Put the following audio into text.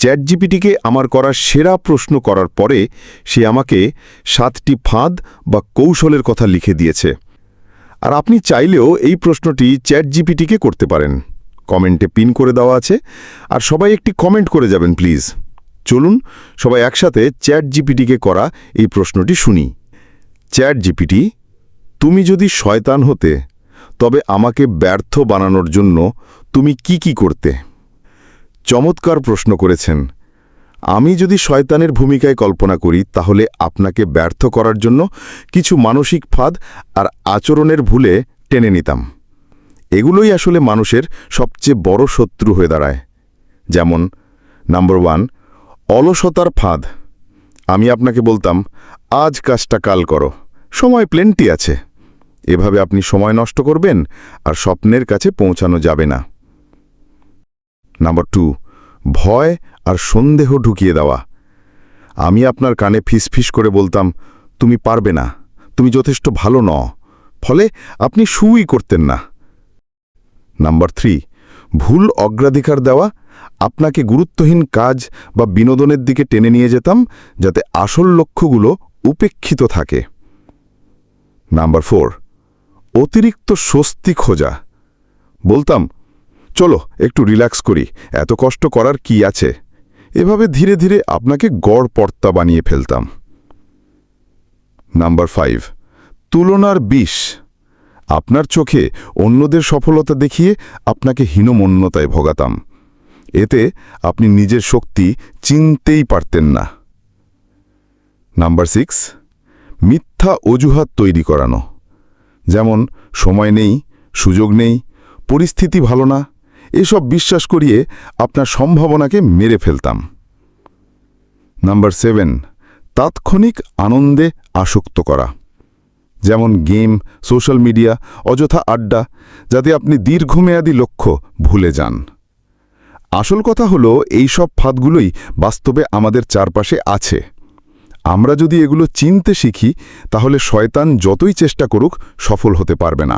চ্যাটজিপিটিকে আমার করা সেরা প্রশ্ন করার পরে সে আমাকে 7টি ফাঁদ বা কৌশলের কথা লিখে দিয়েছে। আর আপনি চাইলেও এই প্রশ্নটি চ্যাটজিপিটিকে করতে পারেন। কমেন্টে পিন করে দেওয়া আছে, আর সবাই একটি কমেন্ট করে যাবেন প্লিজ। চলুন সবাই একসাথে চ্যাটজিপিটিকে করা এই প্রশ্নটি শুনি। চ্যাটজিপিটি, তুমি যদি শয়তান হতে তবে আমাকে ব্যর্থ বানানোর জন্য তুমি কি করতে? চমৎকার প্রশ্ন করেছেন। আমি যদি শয়তানের ভূমিকায় কল্পনা করি তাহলে আপনাকে ব্যর্থ করার জন্য কিছু মানসিক ফাঁদ আর আচরণের ভুলে টেনে নিতাম। এগুলোই আসলে মানুষের সবচেয়ে বড় শত্রু হয়ে দাঁড়ায়। যেমন নাম্বার 1, অলসতার ফাঁদ। আমি আপনাকে বলতাম, আজ কাজটা কাল করো, সময় প্লেন্টি আছে। এভাবে আপনি সময় নষ্ট করবেন আর স্বপ্নের কাছে পৌঁছানো যাবে না। নাম্বার 2, ভয় আর সন্দেহ ঢুকিয়ে দেওয়া। আমি আপনার কানে ফিসফিস করে বলতাম, তুমি পারবে না, তুমি যথেষ্ট ভালো নও, ফলে আপনি শুরুই করতেন না। নাম্বার 3, ভুল অগ্রাধিকার দেওয়া। আপনাকে গুরুত্বহীন কাজ বা বিনোদনের দিকে টেনে নিয়ে যেতাম যাতে আসল লক্ষ্যগুলো উপেক্ষিত থাকে। নাম্বার 4, অতিরিক্ত স্বস্তি খোঁজা। বলতাম, চলো একটু রিল্যাক্স করি, এত কষ্ট করার কি আছে। এভাবে ধীরে ধীরে আপনাকে গড়পড়তা বানিয়ে ফেলতাম। নাম্বার 5, তুলনার বিষ। আপনার চোখে অন্যদের সফলতা দেখিয়ে আপনাকে হীনমন্যতায় ভোগাতাম। এতে আপনি নিজের শক্তি চিনতেই পারতেন না। নাম্বার 6, মিথ্যা অজুহাত তৈরি করানো। যেমন সময় নেই, সুযোগ নেই, পরিস্থিতি ভালো না, এসব বিশ্বাস করিয়ে আপনার সম্ভাবনাকে মেরে ফেলতাম। নাম্বার 7, তাৎক্ষণিক আনন্দে আসক্ত করা। যেমন গেম, সোশ্যাল মিডিয়া, অযথা আড্ডা, যাতে আপনি দীর্ঘমেয়াদী লক্ষ্য ভুলে যান। আসল কথা হলো, এই সব ফাঁদগুলোই বাস্তবে আমাদের চারপাশে আছে। আমরা যদি এগুলো চিনতে শিখি তাহলে শয়তান যতই চেষ্টা করুক সফল হতে পারবে না।